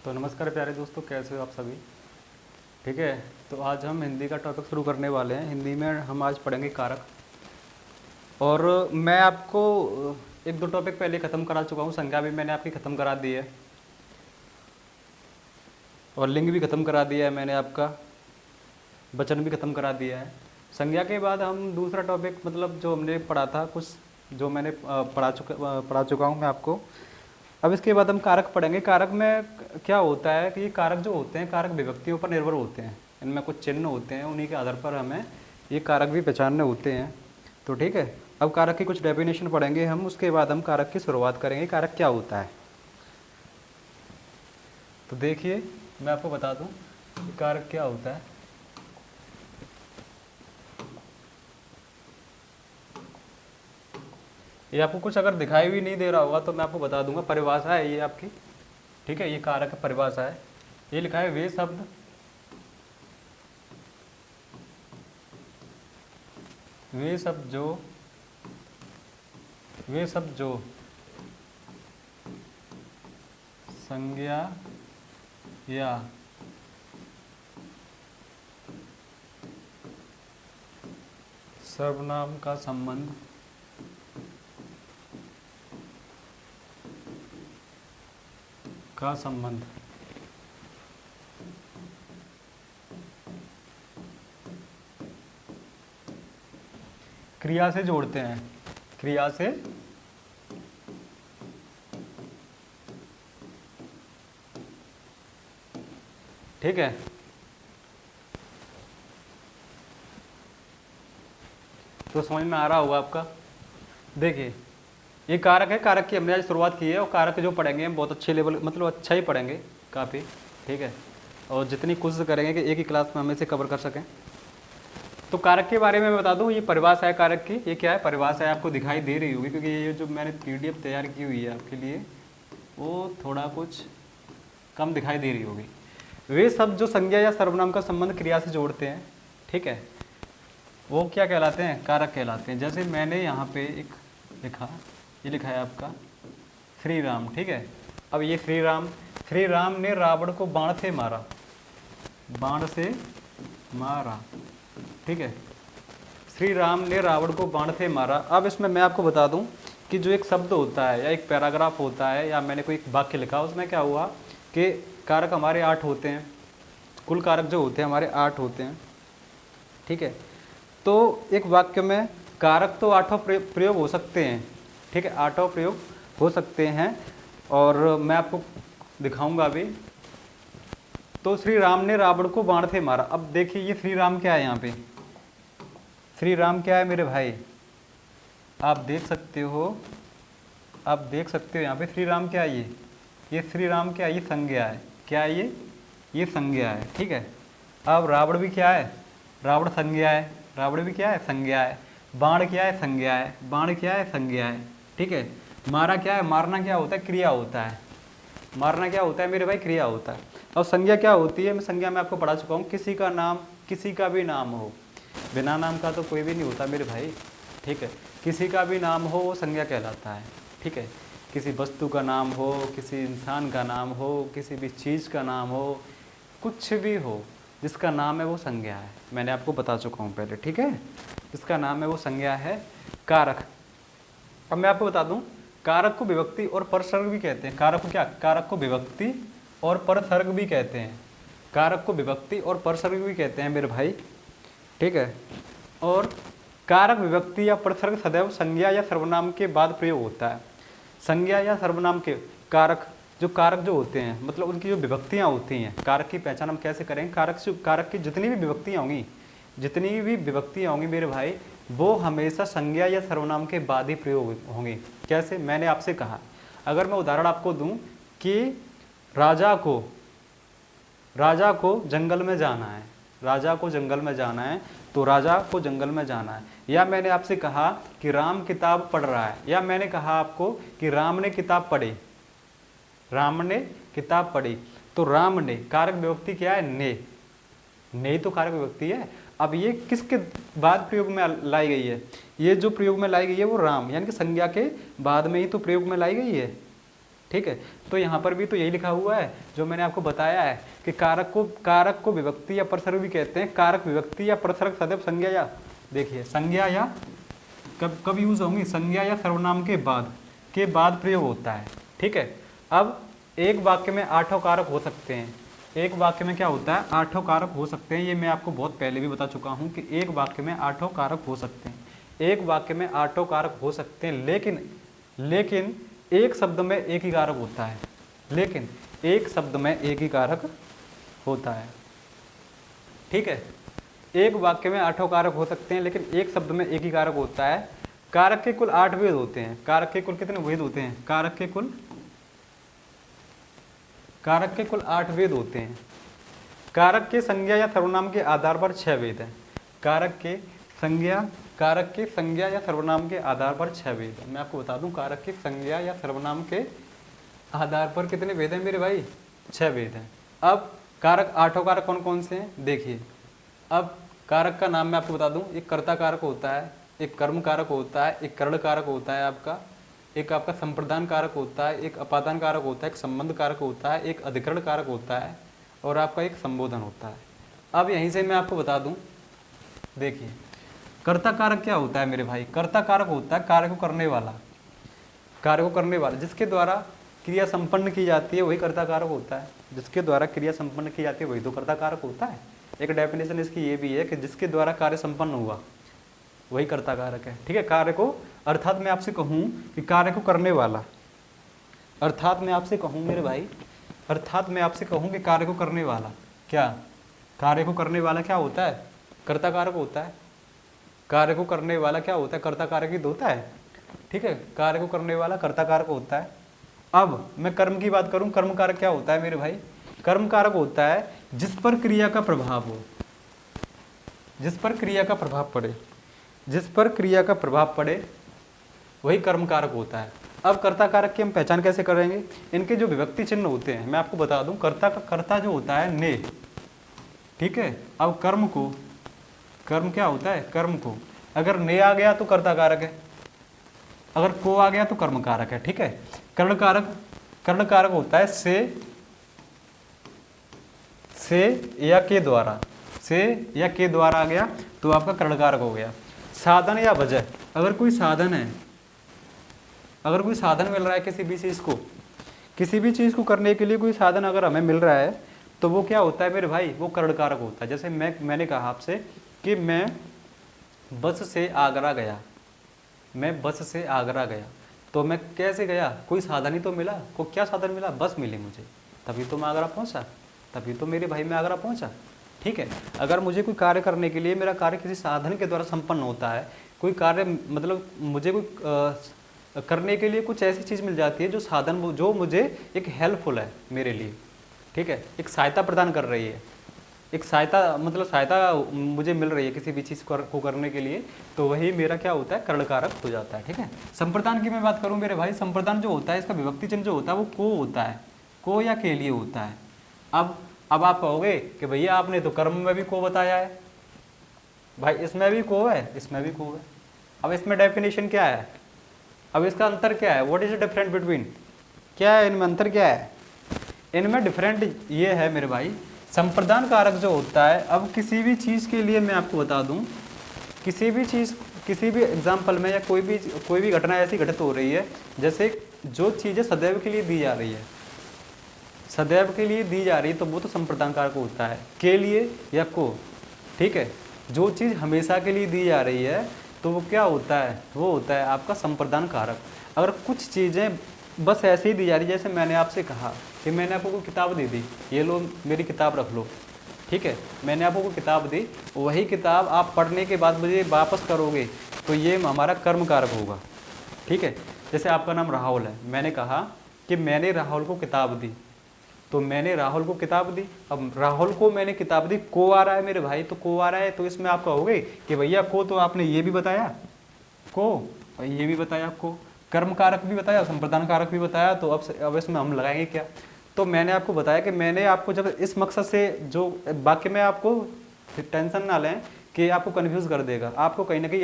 तो नमस्कार प्यारे दोस्तों, कैसे हो आप सभी। ठीक है, तो आज हम हिंदी का टॉपिक शुरू करने वाले हैं। हिंदी में हम आज पढ़ेंगे कारक। और मैं आपको एक दो टॉपिक पहले ख़त्म करा चुका हूँ। संज्ञा भी मैंने आपकी ख़त्म करा दी है और लिंग भी ख़त्म करा दिया है मैंने आपका, वचन भी ख़त्म करा दिया है। संज्ञा के बाद हम दूसरा टॉपिक मतलब जो हमने पढ़ा था, कुछ जो मैंने पढ़ा चुका हूँ मैं आपको। अब इसके बाद हम कारक पढ़ेंगे। कारक में क्या होता है कि ये कारक जो होते हैं, कारक विभक्तियों पर निर्भर होते हैं। इनमें कुछ चिन्ह होते हैं, उन्हीं के आधार पर हमें ये कारक भी पहचानने होते हैं। तो ठीक है, अब कारक की कुछ डेफिनेशन पढ़ेंगे हम, उसके बाद हम कारक की शुरुआत करेंगे। कारक क्या होता है, तो देखिए मैं आपको बता दूं कि कारक क्या होता है। ये आपको कुछ अगर दिखाई भी नहीं दे रहा होगा तो मैं आपको बता दूंगा। परिभाषा है ये आपकी, ठीक है, ये कारक परिभाषा है। ये लिखा है वे शब्द जो संज्ञा या सर्वनाम का संबंध क्रिया से जोड़ते हैं, क्रिया से ठीक है। तो समझ में आ रहा होगा आपका। देखिए ये कारक है, कारक की हमने आज शुरुआत की है और कारक जो पढ़ेंगे हम बहुत अच्छे लेवल मतलब अच्छा ही पढ़ेंगे काफ़ी, ठीक है। और जितनी कोशिश करेंगे कि एक ही क्लास में हम इसे कवर कर सकें। तो कारक के बारे में मैं बता दूं, ये परिभाषा है कारक की। ये क्या है, परिभाषा है, आपको दिखाई दे रही होगी क्योंकि ये जो मैंने PDF तैयार की हुई है आपके लिए वो थोड़ा कुछ कम दिखाई दे रही होगी। वे सब जो संज्ञा या सर्वनाम का संबंध क्रिया से जोड़ते हैं, ठीक है, वो क्या कहलाते हैं, कारक कहलाते हैं। जैसे मैंने यहाँ पे एक लिखा, ये लिखा है आपका श्री राम, ठीक है। अब ये श्री राम ने रावण को बाण से मारा, ठीक है। श्री राम ने रावण को बाण से मारा। अब इसमें मैं आपको बता दूं कि जो एक शब्द होता है या एक पैराग्राफ होता है या मैंने कोई एक वाक्य लिखा, उसमें क्या हुआ कि कारक हमारे 8 होते हैं। कुल कारक जो होते हैं हमारे 8 होते हैं, ठीक है। तो एक वाक्य में कारक तो 8 प्रयोग हो सकते हैं, ठीक है, 8 प्रयोग हो सकते हैं और मैं आपको दिखाऊंगा अभी। तो श्री राम ने रावण को बाण से मारा। अब देखिए ये श्री राम क्या है, यहाँ पे श्री राम क्या है मेरे भाई, आप देख सकते हो यहाँ पे श्री राम क्या है, ये श्री राम क्या है, ये संज्ञा है। क्या है ये संज्ञा है, ठीक है। अब रावण भी क्या है, रावण संज्ञा है, रावण भी क्या है, संज्ञा है। बाण क्या है, संज्ञा है, बाण क्या है, संज्ञा है, ठीक है। मारा क्या है, मारना क्या होता है, क्रिया होता है। मारना क्या होता है मेरे भाई, क्रिया होता है। और संज्ञा क्या होती है, मैं संज्ञा में आपको पढ़ा चुका हूँ। किसी का नाम, किसी का भी नाम हो, बिना नाम का तो कोई भी नहीं होता मेरे भाई, ठीक है। किसी का भी नाम हो वो संज्ञा कहलाता है, ठीक है। किसी वस्तु का नाम हो, किसी इंसान का नाम हो, किसी भी चीज़ का नाम हो, कुछ भी हो जिसका नाम है वो संज्ञा है। मैंने आपको बता चुका हूँ पहले, ठीक है। जिसका नाम है वो संज्ञा है, कारक। अब मैं आपको बता दूं, कारक को विभक्ति और परसर्ग भी कहते हैं। कारक को क्या, कारक को विभक्ति और परसर्ग भी कहते हैं। कारक को विभक्ति और परसर्ग भी कहते हैं मेरे भाई, ठीक है। और कारक विभक्ति या परसर्ग सदैव संज्ञा या सर्वनाम के बाद प्रयोग होता है। संज्ञा या सर्वनाम के कारक जो होते हैं मतलब उनकी जो विभक्तियाँ होती हैं, कारक की पहचान हम कैसे करेंगे। कारक की जितनी भी विभक्तियाँ होंगी मेरे भाई, वो हमेशा संज्ञा या सर्वनाम के बाद ही प्रयोग होंगे। कैसे, मैंने आपसे कहा, अगर मैं उदाहरण आपको दूं कि राजा को जंगल में जाना है, राजा को जंगल में जाना है, तो राजा को जंगल में जाना है। या मैंने आपसे कहा कि राम किताब पढ़ रहा है, या मैंने कहा आपको कि राम ने किताब पढ़ी, राम ने किताब पढ़ी, तो राम ने, कारक विभक्ति क्या है, ने तो कारक विभक्ति है। अब ये किसके बाद प्रयोग में लाई गई है, ये जो प्रयोग में लाई गई है वो राम यानी कि संज्ञा के बाद में ही तो प्रयोग में लाई गई है, ठीक है। तो यहाँ पर भी तो यही लिखा हुआ है जो मैंने आपको बताया है कि कारक को विभक्ति या प्रसर्ग भी कहते हैं। कारक विभक्ति या प्रसर्ग सदैव संज्ञा या, देखिए संज्ञा या कब यूज होंगी, संज्ञा या सर्वनाम के बाद प्रयोग होता है। ठीक है। अब एक वाक्य में 8 कारक हो सकते हैं। एक वाक्य में क्या होता है, 8 कारक हो सकते हैं। ये मैं आपको बहुत पहले भी बता चुका हूँ कि एक वाक्य में 8 कारक हो सकते हैं। एक वाक्य में 8 कारक हो सकते हैं, लेकिन एक शब्द में एक ही कारक होता है। लेकिन एक शब्द में एक ही कारक होता है। ठीक है। एक वाक्य में 8 कारक हो सकते हैं, लेकिन एक शब्द में एक ही कारक होता है। कारक के कुल 8 भेद होते हैं। कारक के कुल कितने भेद होते हैं, कारक के कुल 8 भेद होते हैं। कारक के संज्ञा या सर्वनाम के आधार पर 6 भेद हैं। कारक के संज्ञा या सर्वनाम के आधार पर 6 भेद हैं। मैं आपको बता दूं, कारक के संज्ञा या सर्वनाम के आधार पर कितने भेद हैं मेरे भाई, 6 भेद हैं। अब कारक 8 कारक कौन कौन से हैं देखिए। अब कारक का नाम मैं आपको बता दूं, एक कर्ता कारक होता है, एक कर्म कारक होता है, एक करण कारक होता है आपका, एक आपका संप्रदान कारक होता है, एक अपादान कारक होता है, एक संबंध कारक होता है, एक अधिकरण कारक होता है और आपका एक संबोधन होता है। अब यहीं से मैं आपको बता दूं, देखिए कर्ता कारक क्या होता है मेरे भाई, कर्ता कारक होता है कार्य को करने वाला, जिसके द्वारा क्रिया संपन्न की जाती है वही कर्ता कारक होता है। जिसके द्वारा क्रिया संपन्न की जाती है वही तो कर्ता कारक होता है। एक डेफिनेशन इसकी ये भी है कि जिसके द्वारा कार्य संपन्न हुआ वही कर्ता कारक है। ठीक है। कार्य को, अर्थात मैं आपसे कहूँ कि कार्य को करने वाला, अर्थात मैं आपसे कहूँ मेरे भाई, अर्थात मैं आपसे कहूँ कि कार्य को करने वाला क्या, कार्य को करने वाला क्या होता है, कर्ता कारक होता है। कार्य को करने वाला क्या होता है, कर्ता कारक ही होता है। ठीक है। कार्य को करने वाला कर्ता कारक होता है। अब मैं कर्म की बात करूं, कर्म कारक क्या होता है मेरे भाई, कर्म कारक होता है जिस पर क्रिया का प्रभाव हो, जिस पर क्रिया का प्रभाव पड़े, जिस पर क्रिया का प्रभाव पड़े वही कर्म कारक होता है। अब कर्ता कारक की हम पहचान कैसे करेंगे, इनके जो विभक्ति चिन्ह होते हैं मैं आपको बता दूं। कर्ता जो होता है ने, ठीक है। अब कर्म क्या होता है, कर्म को अगर ने आ गया तो कर्ता कारक है, अगर को आ गया तो कर्म कारक है। ठीक है। कर्ण कारक होता है से या के द्वारा आ गया तो आपका कर्ण कारक हो गया। साधन या वजह, अगर कोई साधन मिल रहा है किसी भी चीज को करने के लिए कोई साधन अगर हमें मिल रहा है तो वो क्या होता है मेरे भाई, वो कर्ण कारक होता है। जैसे मैंने कहा आपसे कि मैं बस से आगरा गया, तो मैं कैसे गया, कोई साधन ही तो मिला। को क्या साधन मिला, बस मिली मुझे, तभी तो मैं आगरा पहुंचा, तभी तो मेरे भाई मैं आगरा पहुंचा। ठीक है। अगर मुझे कोई कार्य करने के लिए, मेरा कार्य किसी साधन के द्वारा संपन्न होता है, कोई कार्य मतलब मुझे कोई करने के लिए कुछ ऐसी चीज़ मिल जाती है जो मुझे एक हेल्पफुल है मेरे लिए। ठीक है। एक सहायता प्रदान कर रही है, एक सहायता मुझे मिल रही है किसी भी चीज़ को करने के लिए, तो वही मेरा क्या होता है, कर्ण कारक हो जाता है। ठीक है। संप्रदान की मैं बात करूं मेरे भाई, संप्रदान जो होता है इसका विभक्ति चिन्ह जो होता है वो को होता है, को या के लिए होता है। अब आप कहोगे कि भैया आपने तो कर्म में भी को बताया है, भाई इसमें भी को है, इसमें भी को है। अब इसमें डेफिनेशन क्या है, अब इसका अंतर क्या है, what is the difference between, क्या है इनमें अंतर, क्या है इनमें डिफरेंट, ये है मेरे भाई संप्रदान कारक जो होता है। अब किसी भी चीज़ के लिए मैं आपको बता दूं, किसी भी एग्जाम्पल में या कोई भी घटना ऐसी घटित हो रही है, जैसे जो चीज़ें सदैव के लिए दी जा रही है, तो वो तो संप्रदान कारक होता है, के लिए या को। ठीक है। जो चीज़ हमेशा के लिए दी जा रही है तो वो क्या होता है, वो होता है आपका संप्रदान कारक। अगर कुछ चीज़ें बस ऐसे ही दी जा रही है, जैसे मैंने आपसे कहा कि मैंने आपको कोई किताब दे दी, ये लो मेरी किताब रख लो। ठीक है। मैंने आपको कोई किताब दी, वही किताब आप पढ़ने के बाद मुझे वापस करोगे तो ये हमारा कर्म कारक होगा। ठीक है। जैसे आपका नाम राहुल है, मैंने कहा कि मैंने राहुल को किताब दी, तो मैंने राहुल को किताब दी। अब राहुल को मैंने किताब दी, को आ रहा है मेरे भाई, तो को आ रहा है, तो इसमें आप कहोगे कि भैया को तो आपने ये भी बताया, को ये भी बताया, को कर्म कारक भी बताया, संप्रदान कारक भी बताया, तो अब इसमें हम लगाएंगे क्या। तो मैंने आपको बताया कि मैंने आपको जब इस मकसद से जो वाक्य में, आपको टेंशन ना लें कि आपको कन्फ्यूज कर देगा, आपको कहीं ना कहीं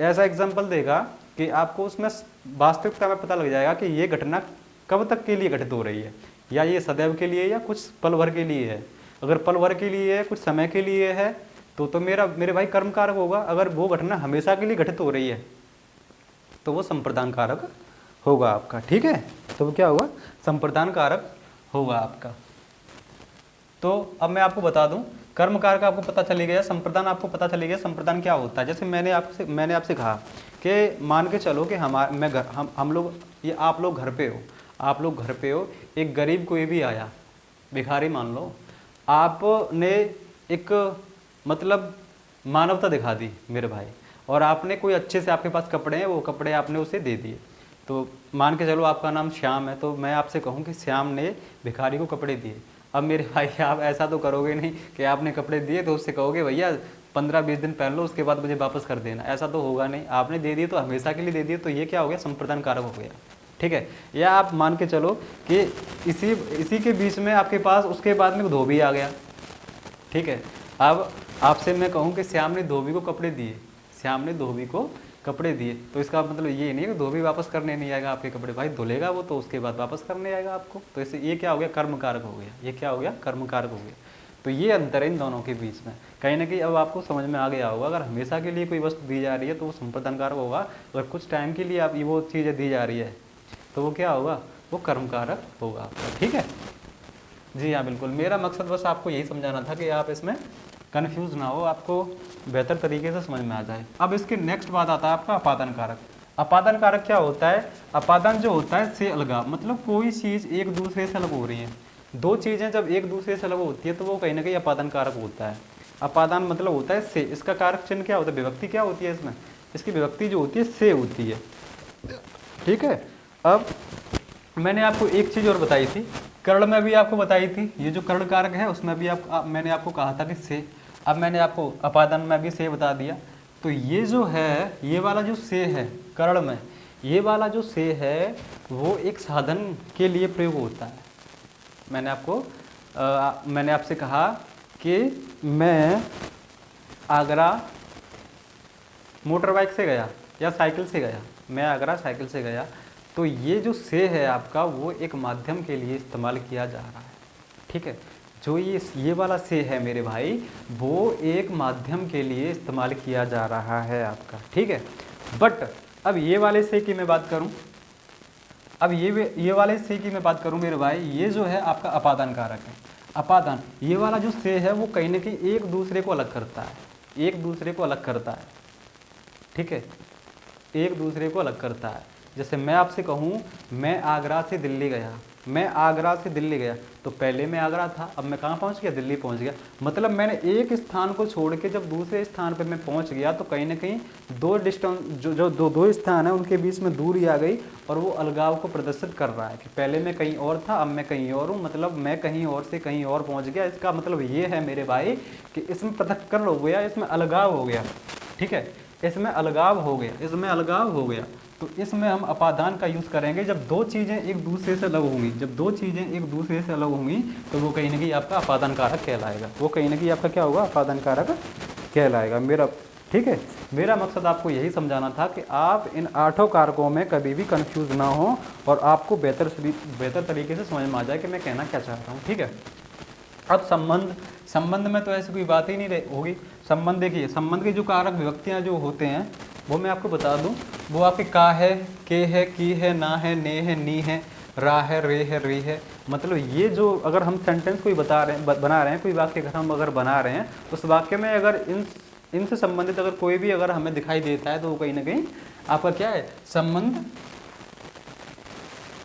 ऐसा एग्जाम्पल देगा कि आपको उसमें वास्तविकता में पता लग जाएगा कि ये घटना कब तक के लिए घटित हो रही है, या ये सदैव के लिए या कुछ पल भर के लिए है। अगर पल भर के लिए है, कुछ समय के लिए है, तो मेरे भाई कर्म कारक होगा। अगर वो घटना हमेशा के लिए घटित हो रही है तो वो संप्रदान कारक होगा आपका, ठीक है। तो वो क्या होगा, संप्रदान कारक होगा आपका। तो अब मैं आपको बता दूं, कर्म कारक आपको पता चली गया, संप्रदान आपको पता चली गया। संप्रदान क्या होता है, जैसे मैंने आपसे कहा कि मान के चलो कि हम लोग, ये आप लोग घर पे हो, आप लोग घर पे हो, एक गरीब कोई भी आया, भिखारी मान लो, आपने एक मतलब मानवता दिखा दी मेरे भाई, और आपने कोई अच्छे से, आपके पास कपड़े हैं, वो कपड़े आपने उसे दे दिए। तो मान के चलो आपका नाम श्याम है, तो मैं आपसे कहूँ कि श्याम ने भिखारी को कपड़े दिए। अब मेरे भाई आप ऐसा तो करोगे नहीं कि आपने कपड़े दिए तो उससे कहोगे भैया 15-20 दिन पहन लो, उसके बाद मुझे वापस कर देना, ऐसा तो होगा नहीं। आपने दे दिए तो हमेशा के लिए दे दिए, तो ये क्या हो गया, संप्रदान कारक हो गया, ठीक है। या आप मान के चलो कि इसी के बीच में आपके पास उसके बाद में धोबी आ गया, ठीक है। अब आपसे मैं कहूँ कि श्याम ने धोबी को कपड़े दिए, श्याम ने धोबी को कपड़े दिए, तो इसका मतलब ये नहीं है कि धोबी वापस करने नहीं आएगा आपके कपड़े, भाई धुलेगा वो, तो उसके बाद वापस करने आएगा आपको। तो इससे ये क्या हो गया, कर्म कारक हो गया, ये क्या हो गया, कर्म कारक हो गया। तो ये अंतर है इन दोनों के बीच में, कहीं ना कहीं अब आपको समझ में आ गया होगा। अगर हमेशा के लिए कोई वस्तु दी जा रही है तो वो संप्रदान कारक होगा, अगर कुछ टाइम के लिए आप वो चीज़ें दी जा रही है तो वो क्या होगा, वो कर्म कारक होगा आपका, ठीक है। जी हाँ बिल्कुल, मेरा मकसद बस आपको यही समझाना था कि आप इसमें कन्फ्यूज़ ना हो, आपको बेहतर तरीके से समझ में आ जाए। अब इसके नेक्स्ट बात आता है आपका अपादान कारक। अपादान कारक क्या होता है, अपादान जो होता है से अलगाव, मतलब कोई चीज़ एक दूसरे से अलग हो रही है, दो चीज़ें जब एक दूसरे से अलग होती है तो वो कहीं ना कहीं अपादान कारक होता है। अपादान मतलब होता है से, इसका कारक चिन्ह क्या होता है, विभक्ति क्या होती है इसमें, इसकी विभक्ति जो होती है से होती है, ठीक है। अब मैंने आपको एक चीज़ और बताई थी, कर्ण में भी आपको बताई थी, ये जो कर्ण कारक है उसमें भी मैंने आपको कहा था कि से। अब मैंने आपको अपादान में भी से बता दिया। तो ये जो है, ये वाला जो से है कर्ण में, ये वाला जो से है वो एक साधन के लिए प्रयोग होता है। मैंने आपसे कहा कि मैं आगरा मोटर बाइक से गया या साइकिल से गया, मैं आगरा साइकिल से गया, तो ये जो से है आपका वो एक माध्यम के लिए इस्तेमाल किया जा रहा है, ठीक है। जो ये वाला से है मेरे भाई, वो एक माध्यम के लिए इस्तेमाल किया जा रहा है आपका, ठीक है। बट अब ये वाले से की मैं बात करूं, अब ये वाले से की मैं बात करूं मेरे भाई, ये जो है आपका अपादान कारक है। अपादान, ये वाला जो से है वो कहीं ना कहीं एक दूसरे को अलग करता है, एक दूसरे को अलग करता है, ठीक है, एक दूसरे को अलग करता है। जैसे मैं आपसे कहूँ मैं आगरा से दिल्ली गया, मैं आगरा से दिल्ली गया, तो पहले मैं आगरा था, अब मैं कहाँ पहुँच गया, दिल्ली पहुँच गया। मतलब मैंने एक स्थान को छोड़ के जब दूसरे स्थान पर मैं पहुँच गया तो कहीं ना कहीं दो डिस्टेंस जो दो स्थान है उनके बीच में दूरी आ गई, और वो अलगाव को प्रदर्शित कर रहा है कि पहले मैं कहीं और था, अब मैं कहीं और हूँ, मतलब मैं कहीं और से कहीं और पहुँच गया। इसका मतलब ये है मेरे भाई कि इसमें पृथक्करण हो गया, इसमें अलगाव हो गया, ठीक है, इसमें अलगाव हो गया, इसमें अलगाव हो गया। तो इसमें हम अपादान का यूज़ करेंगे जब दो चीज़ें एक दूसरे से अलग होंगी, जब दो चीज़ें एक दूसरे से अलग होंगी तो वो कहीं ना कहीं आपका अपादान कारक कहलाएगा, वो कहीं ना कहीं आपका क्या होगा, अपादान कारक कहलाएगा मेरा, ठीक है। मेरा मकसद आपको यही समझाना था कि आप इन 8 कारकों में कभी भी कंफ्यूज ना हो और आपको बेहतर तरीके से समझ में आ जाए कि मैं कहना क्या चाह रहा हूँ, ठीक है। अब संबंध में तो ऐसी कोई बात ही नहीं होगी। संबंध देखिए, संबंध के जो कारक विभक्तियाँ जो होते हैं वो मैं आपको बता दूं, वो आपके का है, के है, की है, ना है, ने है, नी है, रा है, रे है, री है। मतलब ये जो अगर हम सेंटेंस कोई बना रहे हैं, कोई वाक्य अगर हम बना रहे हैं, तो उस वाक्य में अगर इनसे संबंधित अगर कोई भी अगर हमें दिखाई देता है तो वो कहीं ना कहीं आपका क्या है, संबंध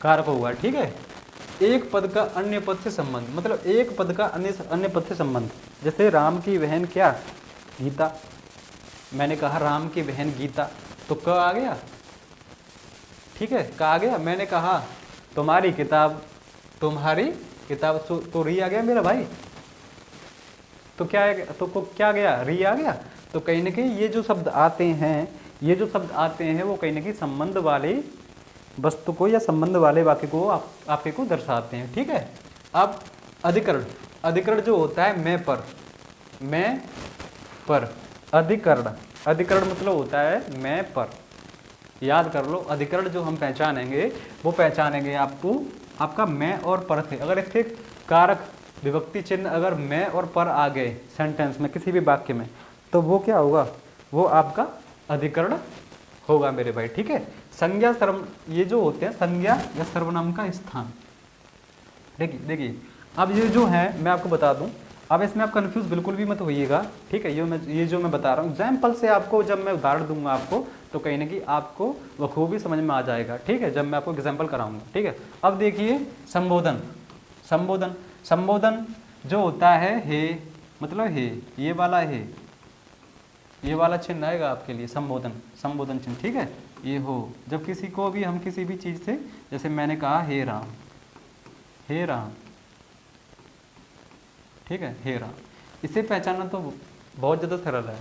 कारक होगा, ठीक है। एक पद का अन्य पद से संबंध, मतलब एक पद का अन्य पद से संबंध। जैसे राम की बहन क्या, गीता, मैंने कहा राम की बहन गीता, तो क आ गया, ठीक है, क आ गया। मैंने कहा तुम्हारी किताब तो री आ गया मेरा भाई, तो क्या है, तो क्या गया, री आ गया। तो कहीं ना कहीं ये जो शब्द आते हैं वो कहीं ना कहीं संबंध वाले वस्तु को या संबंध वाले वाक्य को आपके को दर्शाते हैं, ठीक है। अब अधिकरण जो होता है मैं पर, अधिकरण मतलब होता है मैं पर, याद कर लो, अधिकरण जो हम पहचानेंगे वो पहचानेंगे आपको आपका मैं और पर थे। अगर इसके कारक विभक्ति चिन्ह अगर मैं और पर आ गए सेंटेंस में किसी भी वाक्य में, तो वो क्या होगा, वो आपका अधिकरण होगा मेरे भाई। ठीक है, संज्ञा सर्व ये जो होते हैं संज्ञा या सर्वनाम का स्थान। देखिए अब ये जो है मैं आपको बता दूं, अब इसमें आप कंफ्यूज बिल्कुल भी मत होइएगा। ठीक है, ये जो मैं बता रहा हूँ एग्जाम्पल से, आपको जब मैं उदाहरण दूंगा आपको तो कहीं ना कहीं आपको बखूबी समझ में आ जाएगा। ठीक है, जब मैं आपको एग्जाम्पल कराऊंगा। ठीक है, अब देखिए संबोधन, संबोधन संबोधन जो होता है हे, मतलब हे, ये वाला हे, ये वाला चिन्ह आएगा आपके लिए संबोधन, संबोधन चिन्ह। ठीक है, ये हो, जब किसी को भी हम किसी भी चीज़ से, जैसे मैंने कहा हे राम, हे राम, ठीक है, हे राम, इसे पहचानना तो बहुत ज़्यादा सरल है,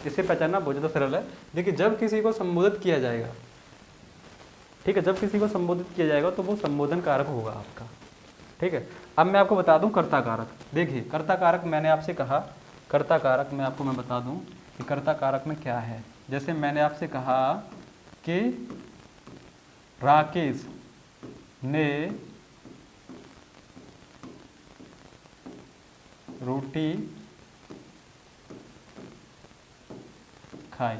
इसे पहचानना बहुत ज़्यादा सरल है। देखिए जब किसी को संबोधित किया जाएगा, ठीक है, जब किसी को संबोधित किया जाएगा तो वो संबोधन कारक होगा आपका। ठीक है, अब मैं आपको बता दूं कर्ता कारक। देखिए कर्ता कारक मैंने आपसे कहा, कर्ता कारक मैं आपको बता दूं कि कर्ता कारक में क्या है। जैसे मैंने आपसे कहा कि राकेश ने रोटी खाई।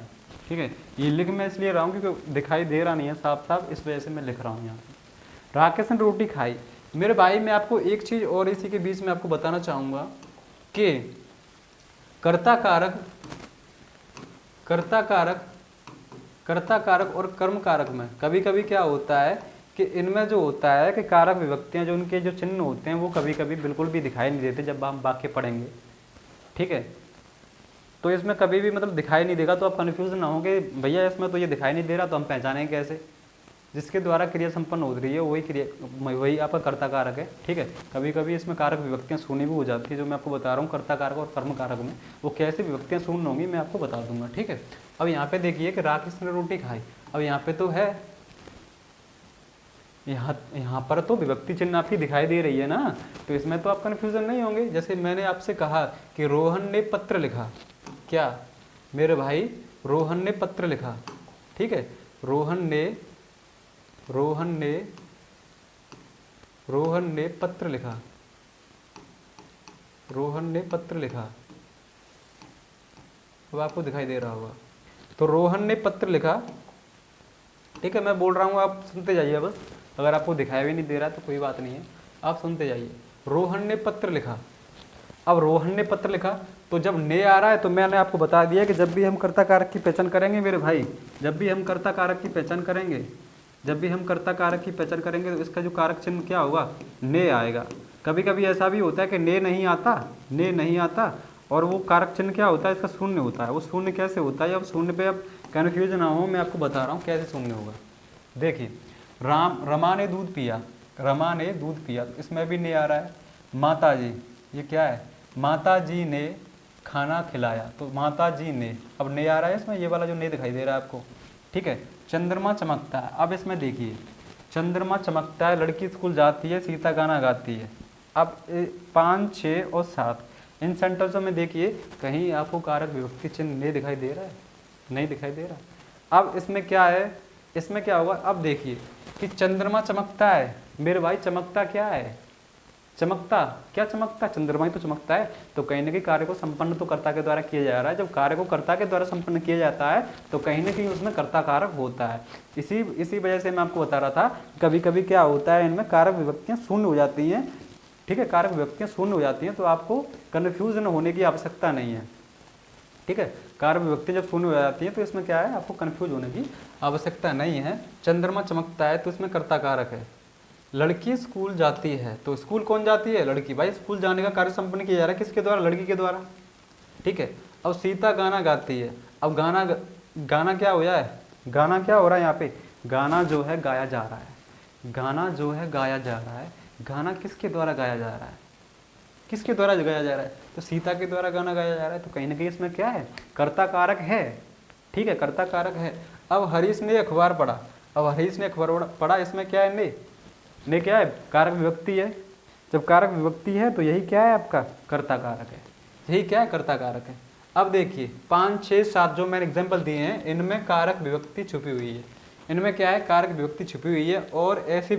ठीक है, ये लिख मैं इसलिए रहा हूँ क्योंकि दिखाई दे रहा नहीं है साफ साफ, इस वजह से मैं लिख रहा हूँ यहाँ पे। राकेश ने रोटी खाई। मेरे भाई मैं आपको एक चीज़ और इसी के बीच में आपको बताना चाहूँगा कि कर्ता कारक, कर्ता कारक, कर्ता कारक और कर्म कारक में कभी कभी क्या होता है कि इनमें जो होता है कि कारक विभक्तियाँ जो उनके जो चिन्ह होते हैं वो कभी कभी बिल्कुल भी दिखाई नहीं देते जब हम वाक्य पढ़ेंगे। ठीक है, तो इसमें कभी भी मतलब दिखाई नहीं देगा, तो आप कन्फ्यूज ना होंगे भैया इसमें तो ये दिखाई नहीं दे रहा तो हम पहचानेंगे कैसे। जिसके द्वारा क्रिया संपन्न हो रही है वही क्रिया, वही आपका कर्ता कारक है। ठीक है, कभी कभी इसमें कारक विभक्तियाँ शून्य भी हो जाती है, जो मैं आपको बता रहा हूँ कर्ता कारक और कर्म कारक में वो कैसे विभक्तियाँ शून्य होंगी मैं आपको बता दूंगा। ठीक है, अब यहाँ पे देखिए कि राकेश ने रोटी खाई। अब यहाँ पे तो है, यहाँ पर तो विभक्ति चिन्ह आपकी दिखाई दे रही है ना, तो इसमें तो आप कन्फ्यूजन नहीं होंगे। जैसे मैंने आपसे कहा कि रोहन ने पत्र लिखा, क्या मेरे भाई रोहन ने पत्र लिखा। ठीक है, रोहन ने पत्र लिखा, रोहन ने पत्र लिखा। अब आपको दिखाई दे रहा होगा, तो रोहन ने पत्र लिखा। ठीक है, मैं बोल रहा हूँ आप सुनते जाइए बस, अगर आपको दिखाई भी नहीं दे रहा तो कोई बात नहीं है, आप सुनते जाइए। रोहन ने पत्र लिखा। अब रोहन ने पत्र लिखा, तो जब ने आ रहा है तो मैंने आपको बता दिया कि जब भी हम कर्ता कारक की पहचान करेंगे मेरे भाई, जब भी हम कर्ता कारक की पहचान करेंगे, जब भी हम कर्ता कारक की पहचान करेंगे तो इसका जो कारक चिन्ह क्या होगा, ने आएगा। कभी कभी ऐसा भी होता है कि ने नहीं आता, ने नहीं आता और वो कारक चिन्ह क्या होता है, इसका शून्य होता है। वो शून्य कैसे होता है, अब शून्य पे अब कन्फ्यूज ना हो, मैं आपको बता रहा हूँ कैसे शून्य होगा। देखिए रमा ने दूध पिया, रमा ने दूध पिया, तो इसमें भी ने आ रहा है। माता जी, ये क्या है, माता जी ने खाना खिलाया, तो माता जी ने, अब ने आ रहा है इसमें, ये वाला जो ने दिखाई दे रहा है आपको। ठीक है, चंद्रमा चमकता है। अब इसमें देखिए चंद्रमा चमकता है, लड़की स्कूल जाती है, सीता गाना गाती है। अब 5, 6 और 7 इन सेंटेंसों में देखिए कहीं आपको कारक विभक्ति चिन्ह नहीं दिखाई दे रहा है, नहीं दिखाई दे रहा। अब इसमें क्या है, इसमें क्या होगा, अब देखिए कि चंद्रमा चमकता है, मेरे भाई चमकता क्या है, चमकता क्या, चमकता चंद्रमा ही तो चमकता है। तो कहीं ना कहीं कार्य को संपन्न तो कर्ता के द्वारा किया जा रहा है। जब कार्य को कर्ता के द्वारा संपन्न किया जाता है तो कहीं ना कहीं उसमें कर्ता कारक होता है। इसी वजह से मैं आपको बता रहा था कभी कभी क्या होता है, इनमें कारक विभक्तियाँ शून्य हो जाती हैं। ठीक है, कारक विभक्तियाँ शून्य हो जाती हैं, तो आपको कन्फ्यूजन होने की आवश्यकता नहीं है। ठीक है, कारक विभक्तियाँ जब शून्य हो जाती हैं तो इसमें क्या है, आपको कन्फ्यूज होने की आवश्यकता नहीं है। चंद्रमा चमकता है तो इसमें कर्ता कारक है। लड़की स्कूल जाती है, तो स्कूल कौन जाती है, लड़की। भाई स्कूल जाने का कार्य संपन्न किया जा रहा है किसके द्वारा, लड़की के द्वारा। ठीक है, अब सीता गाना गाती है। अब गाना क्या हो जाए, गाना क्या हो रहा है यहाँ पे, गाना जो है गाया जा रहा है, गाना जो है गाया जा रहा है। गाना किसके द्वारा गाया जा रहा है, किसके द्वारा गाया जा रहा है, तो सीता के द्वारा गाना गाया जा रहा है। तो कहीं ना कहीं इसमें क्या है, कर्ता कारक है। ठीक है, कर्ता कारक है। अब हरीश ने अखबार पढ़ा, अब हरीश ने अखबार पढ़ा, इसमें क्या है, ने क्या है, कारक विभक्ति है। जब कारक विभक्ति है तो यही क्या है, आपका कर्ता कारक है। यही क्या है, कर्ता कारक है। अब देखिए 5, 6, 7 जो मैंने एग्जाम्पल दिए हैं इनमें कारक विभक्ति छुपी हुई है। इनमें क्या है, कारक विभक्ति छिपी हुई है, और ऐसी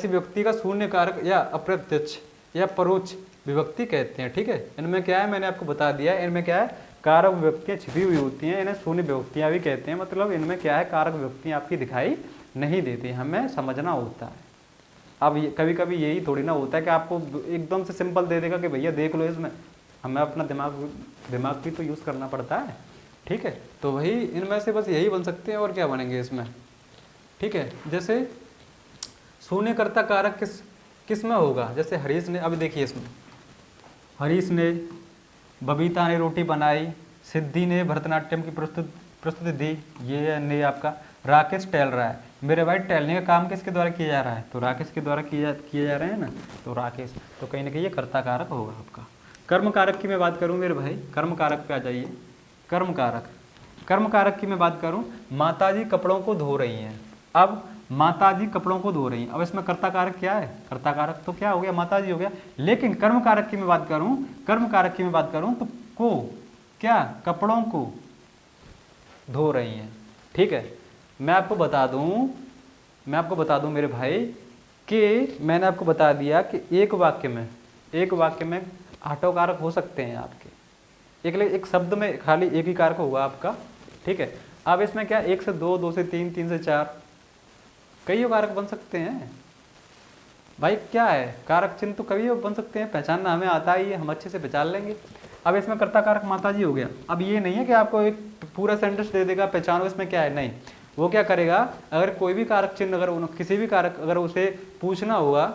विभक्ति का शून्य कारक या अप्रत्यक्ष या परोक्ष विभक्ति कहते हैं। ठीक है, इनमें क्या है, मैंने आपको बता दिया है, इनमें क्या है, कारक विभक्तियाँ छिपी हुई होती हैं, इन्हें शून्य विभक्तियाँ भी कहते हैं। मतलब इनमें क्या है, कारक विभक्तियाँ आपकी दिखाई नहीं देती, हमें समझना होता है। अब कभी कभी यही थोड़ी ना होता है कि आपको एकदम से सिंपल दे देगा कि भैया देख लो इसमें, हमें अपना दिमाग भी तो यूज़ करना पड़ता है। ठीक है, तो वही इनमें से बस यही बन सकते हैं, और क्या बनेंगे इसमें। ठीक है, जैसे शून्यकर्ता कारक किस में होगा, जैसे हरीश ने, अभी देखिए इसमें, हरीश ने, बबीता ने रोटी बनाई, सिद्धि ने भरतनाट्यम की प्रस्तुति दी, ये ने आपका, राकेश टहल रहा है। मेरे भाई टहलने का काम किसके द्वारा किया जा रहा है, तो राकेश के द्वारा किए जा रहे हैं ना, तो राकेश, तो कहीं ना कहीं ये कर्ता कारक होगा आपका। कर्म कारक की मैं बात करूं मेरे भाई, कर्म कारक पे आ जाइए। कर्म कारक की मैं बात करूं, माताजी कपड़ों को धो रही हैं। अब माताजी कपड़ों को धो रही हैं, अब इसमें कर्ता कारक क्या है, कर्ता कारक तो क्या हो गया, माताजी हो गया। लेकिन कर्म कारक की मैं बात करूं तो को क्या, कपड़ों को धो रही हैं। ठीक है, मैं आपको बता दूं मेरे भाई कि मैंने आपको बता दिया कि एक वाक्य में आठों कारक हो सकते हैं आपके, एक शब्द में खाली एक ही कारक होगा आपका। ठीक है, अब इसमें क्या, 1 से 2, 2 से 3, 3 से 4, कई कारक बन सकते हैं भाई। क्या है, कारक चिन्ह तो कभी बन सकते हैं, पहचानना हमें आता ही है, हम अच्छे से पहचान लेंगे। अब इसमें कर्ता कारक माताजी हो गया। अब ये नहीं है कि आपको एक पूरा सेंटेंस दे देगा पहचानो इसमें क्या है, नहीं, वो क्या करेगा, अगर कोई भी कारक चिन्ह, अगर किसी भी कारक अगर उसे पूछना होगा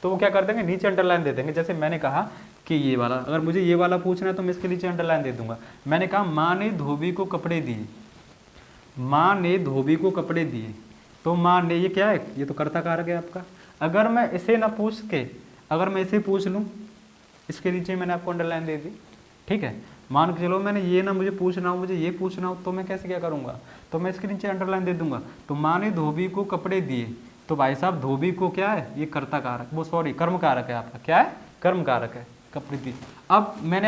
तो वो क्या कर देंगे, नीचे अंडरलाइन दे देंगे। जैसे मैंने कहा कि ये वाला, अगर मुझे ये वाला पूछना है तो मैं इसके नीचे अंडरलाइन दे दूंगा। मैंने कहा माँ ने धोबी को कपड़े दिए, माँ ने धोबी को कपड़े दिए, तो माँ ने, ये क्या है, ये तो कर्ता कारक है आपका। अगर मैं इसे ना पूछ के, अगर मैं इसे पूछ लूँ, इसके नीचे मैंने आपको अंडरलाइन दे दी। ठीक है, मान के चलो मैंने ये ना मुझे पूछना हो, मुझे ये पूछना हो, तो मैं कैसे क्या करूँगा, तो मैं इसके नीचे अंडरलाइन दे दूंगा। तो माँ ने धोबी को कपड़े दिए, तो भाई साहब धोबी को क्या है, ये कर्ता कारक, वो सॉरी कर्म कारक है आपका, क्या है, कर्म कारक है, कपड़े दिए। अब मैंने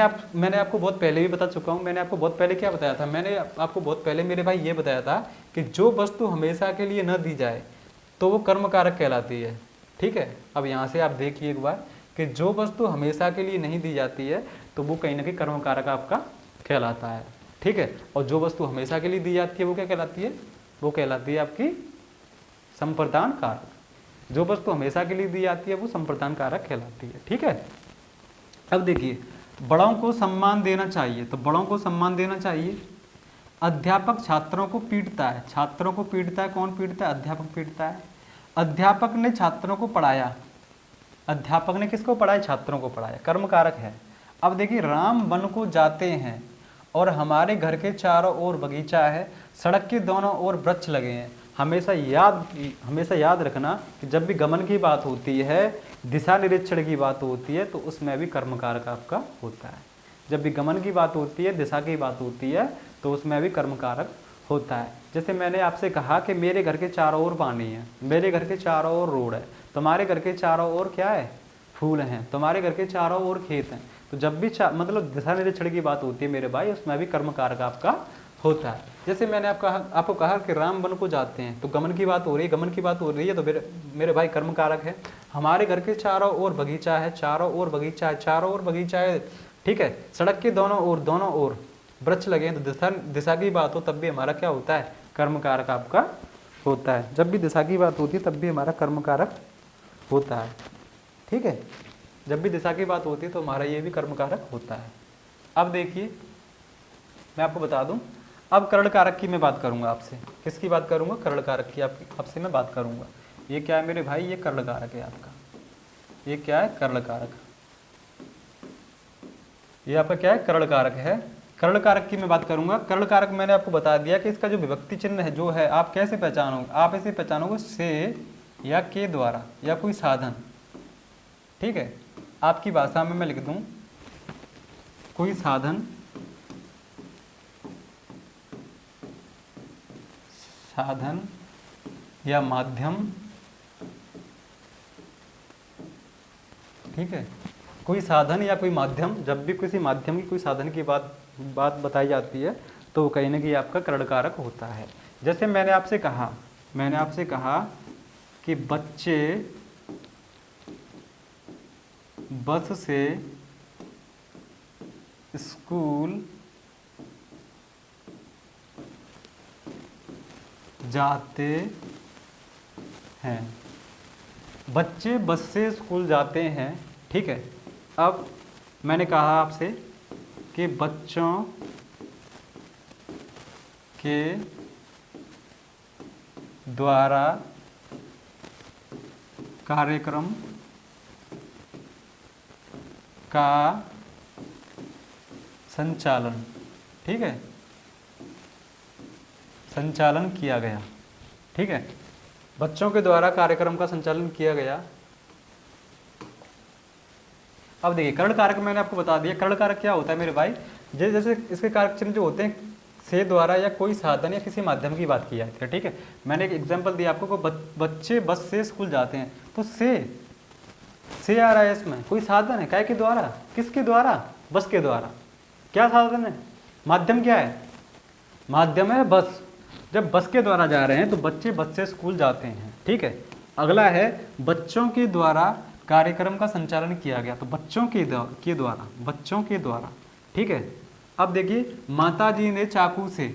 आपको बहुत पहले भी बता चुका हूँ, मैंने आपको बहुत पहले क्या बताया था, मैंने आपको बहुत पहले मेरे भाई ये बताया था कि जो वस्तु हमेशा के लिए न दी जाए तो वो कर्म कारक कहलाती है। ठीक है, अब यहाँ से आप देखिए एक बार कि जो वस्तु हमेशा के लिए नहीं दी जाती है तो वो कहीं ना कहीं कर्म कारक आपका कहलाता है। ठीक है, और जो वस्तु हमेशा के लिए दी जाती है वो क्या कहलाती है, वो कहलाती है आपकी संप्रदान कारक। जो वस्तु हमेशा के लिए दी जाती है वो संप्रदान कारक कहलाती है। ठीक है, अब देखिए, बड़ों को सम्मान देना चाहिए, तो बड़ों को सम्मान देना चाहिए। अध्यापक छात्रों को पीटता है, छात्रों को पीटता है, कौन पीटता है, अध्यापक पीटता है। अध्यापक ने छात्रों को पढ़ाया, अध्यापक ने किसको पढ़ाया, छात्रों को पढ़ाया, कर्म कारक है। अब देखिए, राम वन को जाते हैं और हमारे घर के चारों ओर बगीचा है, सड़क के दोनों ओर वृक्ष लगे हैं। हमेशा याद रखना कि जब भी गमन की बात होती है, दिशा निरीक्षण की बात होती है, तो उसमें भी कर्म कारक आपका होता है। जब भी गमन की बात होती है, दिशा की बात होती है, तो उसमें भी कर्म कारक होता है। जैसे मैंने आपसे कहा कि मेरे घर के चारों ओर पानी है, मेरे घर के चारों ओर रोड है, तुम्हारे घर के चारों ओर क्या है, फूल हैं, तुम्हारे घर के चारों ओर खेत हैं। तो जब भी मतलब दिशा निरीक्षण की बात होती है मेरे भाई, उसमें भी कर्म कारक आपका होता है। जैसे मैंने आपको कहा कि राम वन को जाते हैं, तो गमन की बात हो रही है, गमन की बात हो रही है, तो मेरे भाई कर्म कारक है। हमारे घर के चारों ओर बगीचा है, चारों ओर बगीचा है, चारों ओर बगीचा है। ठीक है, सड़क के दोनों ओर वृक्ष लगे हैं, तो दिशा की बात हो तब भी हमारा क्या होता है, कर्म कारक आपका होता है। जब भी दिशा की बात होती है तब भी हमारा कर्म कारक होता है। ठीक है, जब भी दिशा की बात होती है तो हमारा ये भी कर्म कारक होता है। अब देखिए, मैं आपको बता दूं, अब करण कारक की मैं बात करूंगा आपसे। किसकी बात करूंगा, करण कारक की आपसे मैं बात करूंगा। ये क्या है मेरे भाई, ये करण कारक है आपका। ये क्या है, करण कारक। ये आपका क्या है, करण कारक है। करण कारक की मैं बात करूंगा। करण कारक मैंने आपको बता दिया कि इसका जो विभक्ति चिन्ह है जो है, आप कैसे पहचानोगे, आप इसे पहचानोगे से या के द्वारा या कोई साधन। ठीक है, आपकी भाषा में मैं लिख दूं, कोई साधन, साधन या माध्यम। ठीक है, कोई साधन या कोई माध्यम, जब भी किसी माध्यम की कोई साधन की बात बताई जाती है तो कहीं ना कहीं आपका करण कारक होता है। जैसे मैंने आपसे कहा कि बच्चे बस से स्कूल जाते हैं। बच्चे बस से स्कूल जाते हैं, ठीक है। अब मैंने कहा आपसे कि बच्चों के द्वारा कार्यक्रम का संचालन, ठीक है, संचालन किया गया, ठीक है। बच्चों के द्वारा कार्यक्रम का संचालन किया गया। अब देखिए कर्ण कारक मैंने आपको बता दिया। कर्ण कारक क्या होता है मेरे भाई, जैसे इसके कारक चिन्ह जो होते हैं से द्वारा या कोई साधन या किसी माध्यम की बात की जाती है, ठीक है। मैंने एक एग्जांपल दिया आपको, बच्चे बस से स्कूल जाते हैं, तो से आ रहा है इसमें, कोई साधन है, काय के द्वारा, किसके द्वारा, बस के द्वारा। क्या साधन है, माध्यम क्या है, माध्यम है बस। जब बस के द्वारा जा रहे हैं तो बच्चे बस से स्कूल जाते हैं, ठीक है। अगला है बच्चों के द्वारा कार्यक्रम का संचालन किया गया, तो बच्चों के द्वारा, ठीक है। अब देखिए माता जी ने चाकू से,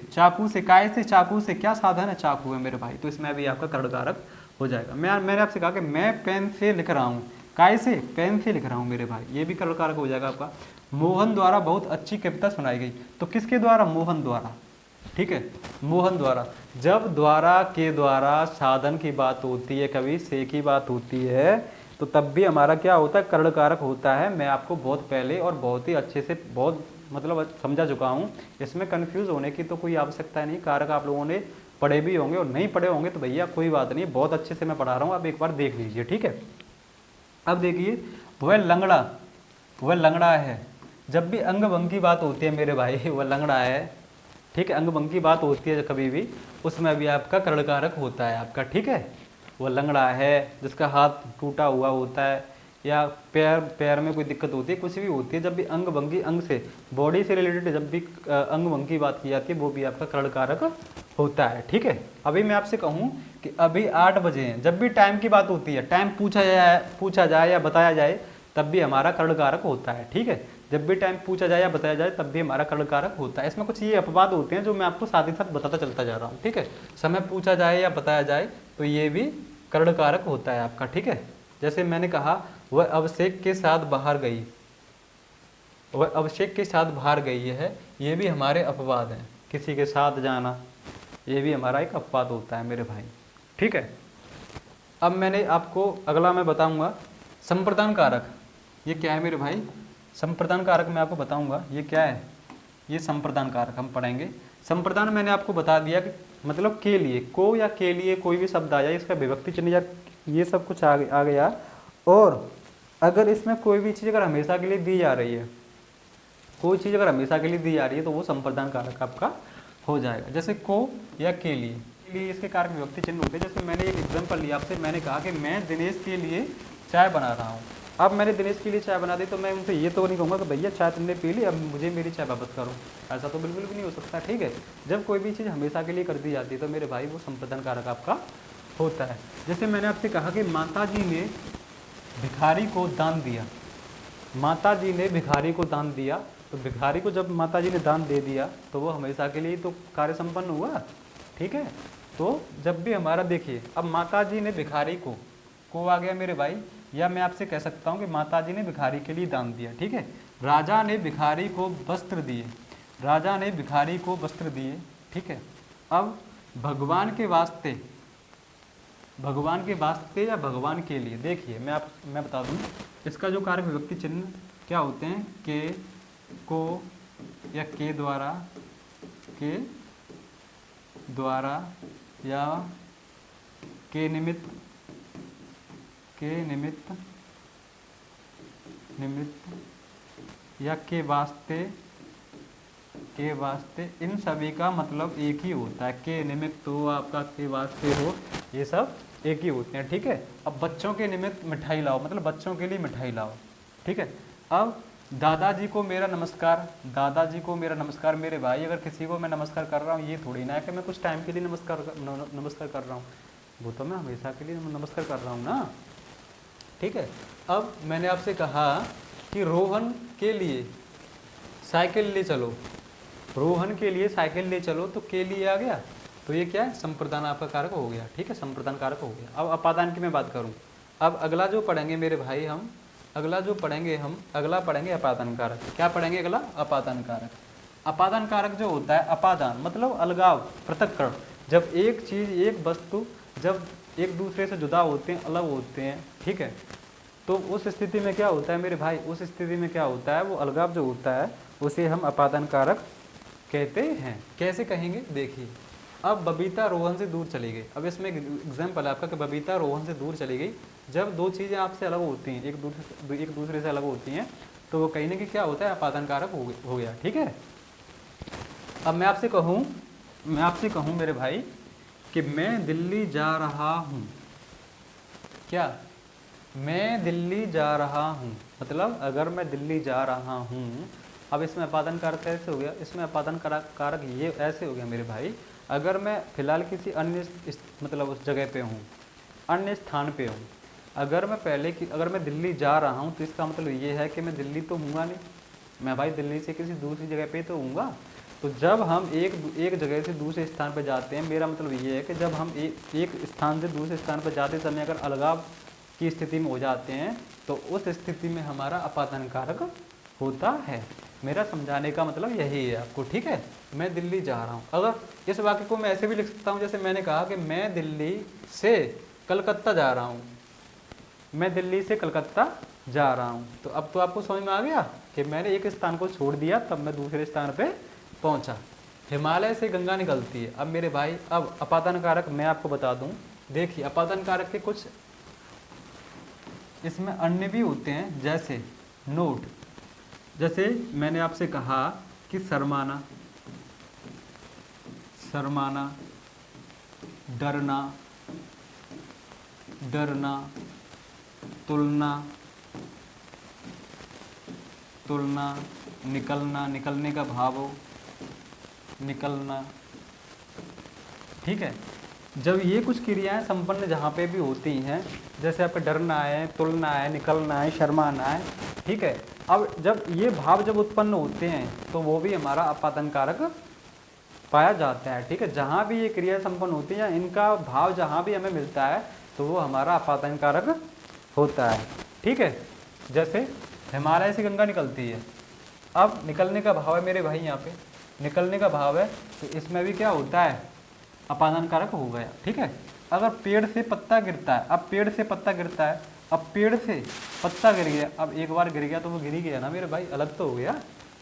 काय से, चाकू से, क्या साधन है, चाकू है मेरे भाई, तो इसमें भी आपका कर्ण कारक हो जाएगा। मैंने आपसे कहा कि मैं पेन से लिख रहा हूँ, काय से, पेन से लिख रहा हूँ मेरे भाई, ये भी कर्ण कारक हो जाएगा आपका। मोहन द्वारा बहुत अच्छी कविता सुनाई गई, तो किसके द्वारा, मोहन द्वारा, ठीक है, मोहन द्वारा। जब द्वारा के द्वारा साधन की बात होती है, कभी से की बात होती है, तो तब भी हमारा क्या होता है, कर्ण कारक होता है। मैं आपको बहुत पहले और बहुत ही अच्छे से बहुत मतलब समझा चुका हूँ, इसमें कंफ्यूज होने की तो कोई आवश्यकता नहीं। कारक आप लोगों ने पढ़े भी होंगे और नहीं पढ़े होंगे तो भैया कोई बात नहीं, बहुत अच्छे से मैं पढ़ा रहा हूँ, आप एक बार देख लीजिए, ठीक है। अब देखिए वह लंगड़ा है। जब भी अंग भंग की बात होती है मेरे भाई, वह लंगड़ा है, ठीक है, अंग भंग की बात होती है कभी भी, उसमें भी आपका कर्ण कारक होता है आपका, ठीक है। वह लंगड़ा है, जिसका हाथ टूटा हुआ होता है या पैर में कोई दिक्कत होती है, कुछ भी होती है, जब भी अंग भंगी, अंग से, बॉडी से रिलेटेड जब भी अंग भंग की बात की जाती है, वो भी आपका कर्ण कारक होता है, ठीक है। अभी मैं आपसे कहूँ कि अभी 8 बजे हैं, जब भी टाइम की बात होती है, टाइम पूछा जाए या बताया जाए, तब भी हमारा कर्ण कारक होता है, ठीक है। जब भी टाइम पूछा जाए या बताया जाए तब भी हमारा कर्ण कारक होता है। इसमें कुछ ये अपवाद होते हैं जो मैं आपको साथ ही साथ बताता चलता जा रहा हूँ, ठीक है। समय पूछा जाए या बताया जाए तो ये भी कर्ण कारक होता है आपका, ठीक है। जैसे मैंने कहा वह अभिषेक के साथ बाहर गई, वह अभिषेक के साथ बाहर गई है, ये भी हमारे अपवाद हैं। किसी के साथ जाना ये भी हमारा एक अपवाद होता है मेरे भाई, ठीक है। अब मैंने आपको अगला मैं बताऊंगा संप्रदान कारक। ये क्या है मेरे भाई, संप्रदान कारक मैं आपको बताऊंगा ये क्या है। ये संप्रदान कारक हम पढ़ेंगे। संप्रदान मैंने आपको बता दिया कि मतलब के लिए, को या के लिए कोई भी शब्द आ जाए, इसका विभक्ति चिन्ह या ये सब कुछ आ गया, और अगर इसमें कोई भी चीज़ अगर हमेशा के लिए दी जा रही है, कोई चीज़ अगर हमेशा के लिए दी जा रही है तो वो संप्रदान कारक आपका हो जाएगा। जैसे को या के लिए इसके कारक विभक्ति चिन्ह होते हैं। जैसे मैंने एक एग्जाम्पल लिया आपसे, मैंने कहा कि मैं दिनेश के लिए चाय बना रहा हूँ। अब मैंने दिनेश के लिए चाय बना दी तो मैं उनसे ये तो नहीं कहूँगा कि भैया चाय तुमने पी ली, अब मुझे मेरी चाय वापस करो, ऐसा तो बिल्कुल भी नहीं हो सकता, ठीक है। जब कोई भी चीज़ हमेशा के लिए कर दी जाती है तो मेरे भाई वो संप्रदान कारक आपका होता है। जैसे मैंने आपसे कहा कि माता जी ने भिखारी को दान दिया, माता जी ने भिखारी को दान दिया, तो भिखारी को जब माता जी ने दान दे दिया तो वो हमेशा के लिए तो कार्य संपन्न हुआ, ठीक है। तो जब भी हमारा देखिए, अब माता जी ने भिखारी को आ गया मेरे भाई, या मैं आपसे कह सकता हूँ कि माता जी ने भिखारी के लिए दान दिया, ठीक है। राजा ने भिखारी को वस्त्र दिए, राजा ने भिखारी को वस्त्र दिए, ठीक है। अब भगवान के वास्ते या भगवान के लिए, देखिए मैं बता दूँ इसका जो कारक विभक्ति चिन्ह क्या होते हैं, के, को या के द्वारा या के निमित्त या के वास्ते, इन सभी का मतलब एक ही होता है। के निमित्त हो आपका, के वास्ते हो, ये सब एक ही होते हैं, ठीक है। अब बच्चों के निमित्त मिठाई लाओ, मतलब बच्चों के लिए मिठाई लाओ, ठीक है। अब दादाजी को मेरा नमस्कार, दादाजी को मेरा नमस्कार। मेरे भाई अगर किसी को मैं नमस्कार कर रहा हूँ, ये थोड़ी ना है कि मैं कुछ टाइम के लिए नमस्कार कर रहा हूँ, वो तो मैं हमेशा के लिए नमस्कार कर रहा हूँ ना। ठीक है, अब मैंने आपसे कहा कि रोहन के लिए साइकिल ले चलो, रोहन के लिए साइकिल ले चलो, तो के लिए आ गया, तो ये क्या है, संप्रदान आपका कारक हो गया। ठीक है, संप्रदान कारक हो गया। अब अपादान की मैं बात करूँ, अब अगला जो पढ़ेंगे मेरे भाई हम, अगला पढ़ेंगे अपादान कारक। क्या पढ़ेंगे अगला? अपादान कारक। अपादान कारक जो होता है, अपादान मतलब अलगाव, पृथक्करण। जब एक चीज़, एक वस्तु जब एक दूसरे से जुदा होते हैं, अलग होते हैं, ठीक है, तो उस स्थिति में क्या होता है मेरे भाई, उस स्थिति में क्या होता है, वो अलगाव जो होता है उसे हम अपादान कारक कहते हैं। कैसे कहेंगे देखिए, अब बबीता रोहन से दूर चली गई। अब इसमें एग्जाम्पल है आपका कि बबीता रोहन से दूर चली गई। जब दो चीज़ें आपसे अलग होती हैं, एक दूसरे से अलग होती हैं, तो वो कहीं ना कहीं क्या होता है, अपादान कारक हो गया। ठीक है, अब मैं आपसे कहूँ मेरे भाई कि मैं दिल्ली जा रहा हूँ। क्या? मैं दिल्ली जा रहा हूँ, मतलब अगर मैं दिल्ली जा रहा हूँ, अब इसमें अपादान कारक कैसे हो गया, इसमें अपादान कारक ये ऐसे हो गया मेरे भाई, अगर मैं फिलहाल किसी अन्य मतलब उस जगह पे हूँ, अन्य स्थान पे हूँ, अगर मैं दिल्ली जा रहा हूँ, तो इसका मतलब ये है कि मैं दिल्ली तो हूँगा नहीं, मैं भाई दिल्ली से किसी दूसरी जगह पे तो हूँगा। तो जब हम एक जगह से दूसरे स्थान पर जाते हैं, मेरा मतलब ये है कि जब हम एक स्थान से दूसरे स्थान पर जाते समय अगर अलगाव की स्थिति में हो जाते हैं, तो उस स्थिति में हमारा अपादान कारक होता है। मेरा समझाने का मतलब यही है आपको। ठीक है, मैं दिल्ली जा रहा हूँ। अगर इस वाक्य को मैं ऐसे भी लिख सकता हूँ, जैसे मैंने कहा कि मैं दिल्ली से कलकत्ता जा रहा हूँ, मैं दिल्ली से कलकत्ता जा रहा हूँ। तो अब तो आपको समझ में आ गया कि मैंने एक स्थान को छोड़ दिया, तब मैं दूसरे स्थान पे पहुँचा। हिमालय से गंगा निकलती है। अब मेरे भाई, अब अपादान कारक मैं आपको बता दूँ, देखिए अपादान कारक के कुछ इसमें अन्य भी होते हैं, जैसे नोट, जैसे मैंने आपसे कहा कि शर्माना, डरना, तुलना, निकलना, निकलने का भाव हो, निकलना। ठीक है, जब ये कुछ क्रियाएं संपन्न जहाँ पे भी होती हैं, जैसे आपका डरना है, तुलना है, निकलना है, शर्माना है, ठीक है, अब जब ये भाव जब उत्पन्न होते हैं, तो वो भी हमारा अपादान कारक पाया जाता है। ठीक है, जहाँ भी ये क्रिया संपन्न होती है, इनका भाव जहाँ भी हमें मिलता है, तो वो हमारा अपादान कारक होता है। ठीक है, जैसे हिमालय से गंगा निकलती है, अब निकलने का भाव है मेरे भाई, यहाँ पे निकलने का भाव है, तो इसमें भी क्या होता है, अपादान कारक हो गया। ठीक है, अगर पेड़ से पत्ता गिरता है, अब पेड़ से पत्ता गिरता है, अब पेड़ से पत्ता गिर गया, अब एक बार गिर गया तो वो गिर ही गया ना मेरे भाई, अलग तो हो गया।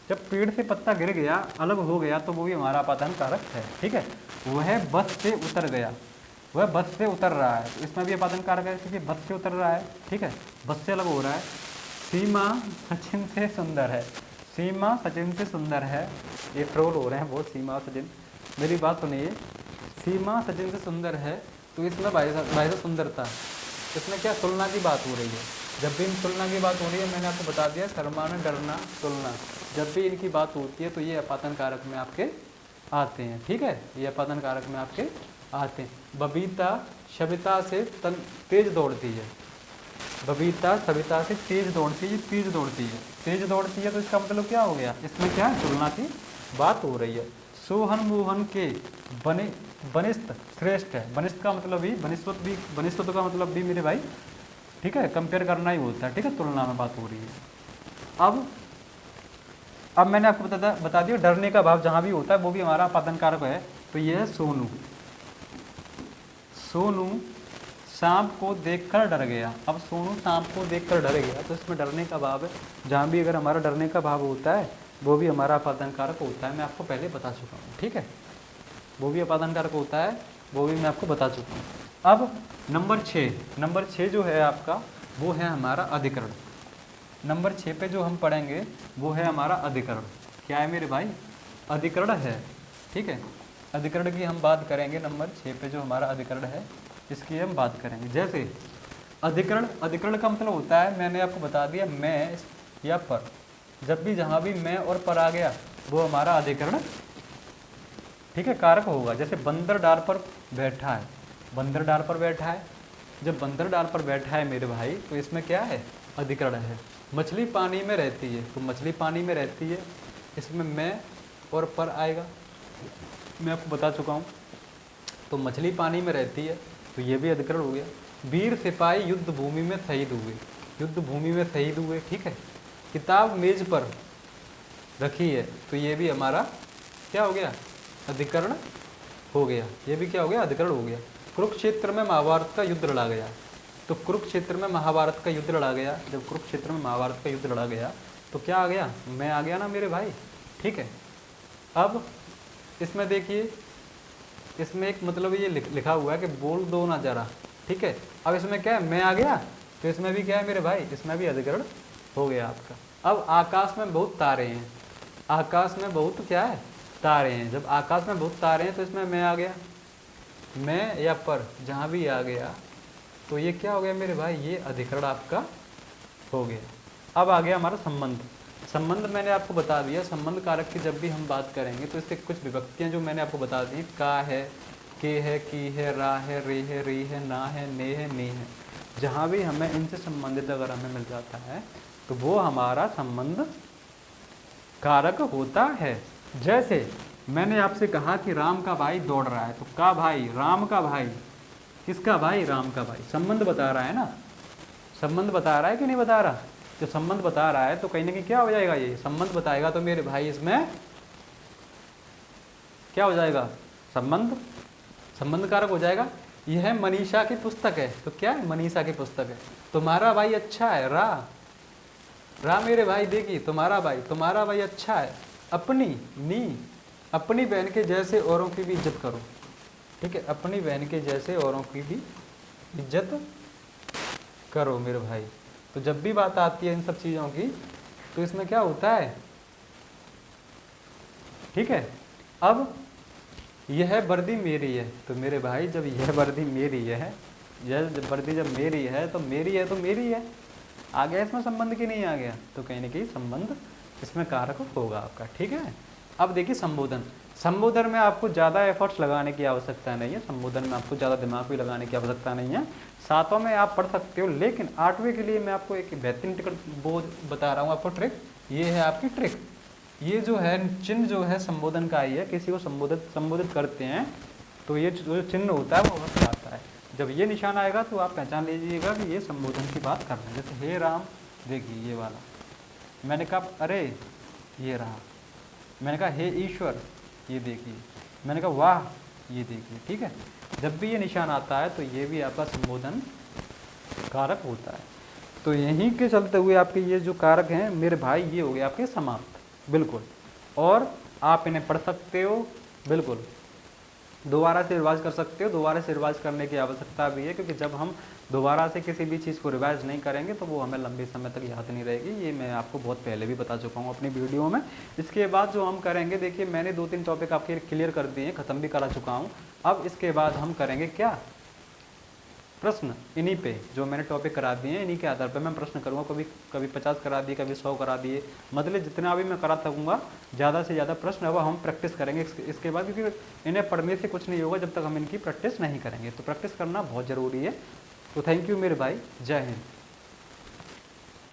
जब पेड़ से पत्ता गिर गया, अलग हो गया, तो वो भी हमारा अपादान कारक है। ठीक है, वह बस से उतर गया, वह बस से उतर रहा है, तो इसमें भी अपादान कारक है, क्योंकि बस से उतर रहा है। ठीक है, बस से अलग हो रहा है। सीमा सचिन से सुंदर है, सीमा सचिन से सुंदर है, ये ट्रोल हो रहे हैं बहुत, सीमा सचिन, मेरी बात सुनिए, सीमा सचिन से सुंदर है, तो इसमें भाई साहब सुंदरता, इसमें क्या तुलना की बात हो रही है। जब भी तुलना की बात हो रही है, मैंने आपको बता दिया, शर्माना, डरना, तुलना, जब भी इनकी बात होती है, तो ये अपादान कारक में आपके आते हैं। ठीक है, ये अपादान कारक में आपके आते हैं। बबीता सविता से तेज दौड़ती है, बबीता सविता से तेज दौड़ती है, तेज दौड़ती है, तेज दौड़ती है, तो इसका मतलब क्या हो गया, इसमें क्या है, तुलना की बात हो रही है। सोहन मोहन के बनिष्ठ श्रेष्ठ है, बनिष्ठ का मतलब भी बनिष्ठ का मतलब भी मेरे भाई, ठीक है, कंपेयर करना ही होता है। ठीक है, तुलना में बात हो रही है। अब मैंने आपको बता दिया, डरने का भाव जहाँ भी होता है वो भी हमारा अपादान कारक है। तो यह है सोनू, सोनू सांप को देखकर डर गया। अब सोनू सांप को देखकर डर गया, तो इसमें डरने का भाव है, जहाँ भी अगर हमारा डरने का भाव होता है, वो भी हमारा अपादान कारक होता है। मैं आपको पहले बता चुका हूँ। ठीक है, वो भी अपादान कारक होता है, वो भी मैं आपको बता चुका हूँ। अब नंबर 6 जो है आपका, वो है हमारा अधिकरण। नंबर 6 पे जो हम पढ़ेंगे वो है हमारा अधिकरण। क्या है मेरे भाई, अधिकरण है। ठीक है, अधिकरण की हम बात करेंगे। नंबर 6 पे जो हमारा अधिकरण है, इसकी हम बात करेंगे। जैसे अधिकरण का मतलब होता है, मैंने आपको बता दिया, मैं या पर, जब भी जहाँ भी मैं और पर आ गया वो हमारा अधिकरण, ठीक है, कारक होगा। जैसे बंदर डाल पर बैठा है, बंदर डाल पर बैठा है, जब बंदर डाल पर बैठा है मेरे भाई तो इसमें क्या है, अधिकरण है। मछली पानी में रहती है तो मछली पानी में रहती है, इसमें मैं और पर आएगा, मैं आपको बता चुका हूँ। तो मछली पानी में रहती है तो ये भी अधिकरण हो गया। वीर सिपाही युद्ध भूमि में शहीद हुए, युद्ध भूमि में शहीद हुए, ठीक है। किताब मेज पर रखी है तो ये भी हमारा क्या हो गया, अधिकरण हो गया। ये भी क्या हो गया, अधिकरण हो गया। कुरुक्षेत्र में महाभारत का युद्ध लड़ा गया, तो कुरुक्षेत्र में महाभारत का युद्ध लड़ा गया, जब कुरुक्षेत्र में महाभारत का युद्ध लड़ा गया तो क्या आ गया, मैं आ गया ना मेरे भाई, ठीक है। अब इसमें देखिए, इसमें एक मतलब ये लिखा हुआ है कि बोल दो ना जरा, ठीक है। अब इसमें क्या है, मैं आ गया तो इसमें भी क्या है मेरे भाई, इसमें भी अधिकरण हो गया आपका। अब आकाश में बहुत तारे हैं, आकाश में बहुत क्या है, तारे हैं। जब आकाश में बहुत तारे हैं तो इसमें मैं आ गया, मैं या पर जहाँ भी आ गया तो ये क्या हो गया मेरे भाई, ये अधिकरण आपका हो गया। अब आ गया हमारा संबंध। संबंध मैंने आपको बता दिया, संबंध कारक की जब भी हम बात करेंगे तो इसके कुछ विभक्तियाँ जो मैंने आपको बता दी, का है, के है, की है, रा है, रे है, री है, ना है, ने है, नी है, जहाँ भी हमें इनसे संबंधित अगर हमें मिल जाता है तो वो हमारा संबंध कारक होता है। जैसे मैंने आपसे कहा कि राम का भाई दौड़ रहा है, तो का भाई, राम का भाई, किसका भाई, राम का भाई, संबंध बता रहा है ना, संबंध बता रहा है कि नहीं बता रहा। जो संबंध बता रहा है तो कहीं ना कहीं क्या हो जाएगा, ये संबंध बताएगा तो मेरे भाई इसमें क्या हो जाएगा, संबंध, संबंध कारक हो जाएगा। यह मनीषा की पुस्तक है, तो क्या है, मनीषा की पुस्तक है। तुम्हारा भाई अच्छा है, रा मेरे भाई देखिए, तुम्हारा भाई अच्छा है। अपनी, नी, अपनी बहन के जैसे औरों की भी इज्जत करो, ठीक है, अपनी बहन के जैसे औरों की भी इज्जत करो मेरे भाई। तो जब भी बात आती है इन सब चीज़ों की तो इसमें क्या होता है, ठीक है। अब यह वर्दी मेरी है, तो मेरे भाई जब यह वर्दी मेरी है, यह वर्दी जब मेरी है तो मेरी है तो मेरी है, आ गया इसमें संबंध की नहीं आ गया, तो कहीं ना कहीं संबंध इसमें कारक होगा आपका, ठीक है। अब देखिए संबोधन, संबोधन में आपको ज़्यादा एफर्ट्स लगाने की आवश्यकता नहीं है, संबोधन में आपको ज़्यादा दिमाग भी लगाने की आवश्यकता नहीं है। सातों में आप पढ़ सकते हो, लेकिन आठवें के लिए मैं आपको एक बेहतरीन टिकट वो बता रहा हूँ आपको ट्रिक, ये है आपकी ट्रिक। ये जो है चिन्ह जो है संबोधन का ही है, किसी को संबोधित करते हैं तो ये जो चिन्ह होता है वो अवश्य आता है। जब ये निशान आएगा तो आप पहचान लीजिएगा कि ये संबोधन की बात कर रहे हैं। जैसे हे राम, देखिए ये वाला, मैंने कहा अरे ये रहा, मैंने कहा हे ईश्वर, ये देखिए, मैंने कहा वाह, ये देखिए, ठीक है। जब भी ये निशान आता है तो ये भी आपका संबोधन कारक होता है। तो यहीं के चलते हुए आपके ये जो कारक हैं मेरे भाई, ये हो गए आपके समाप्त, बिल्कुल। और आप इन्हें पढ़ सकते हो, बिल्कुल दोबारा से रिवाइज कर सकते हो। दोबारा से रिवाइज करने की आवश्यकता भी है, क्योंकि जब हम दोबारा से किसी भी चीज़ को रिवाइज नहीं करेंगे तो वो हमें लंबे समय तक याद नहीं रहेगी। ये मैं आपको बहुत पहले भी बता चुका हूँ अपनी वीडियो में। इसके बाद जो हम करेंगे, देखिए मैंने 2-3 टॉपिक आपके क्लियर कर दिए, ख़त्म भी करा चुका हूँ। अब इसके बाद हम करेंगे क्या, प्रश्न। इन्हीं पे जो मैंने टॉपिक करा दिए हैं इन्हीं के आधार पर मैं प्रश्न करूँगा। कभी 50 करा दिए, कभी 100 करा दिए, मतलब जितना भी मैं करा सकूँगा ज़्यादा से ज़्यादा प्रश्न अब हम प्रैक्टिस करेंगे इसके बाद, क्योंकि इन्हें पढ़ने से कुछ नहीं होगा जब तक हम इनकी प्रैक्टिस नहीं करेंगे। तो प्रैक्टिस करना बहुत ज़रूरी है। तो थैंक यू मेरे भाई, जय हिंद।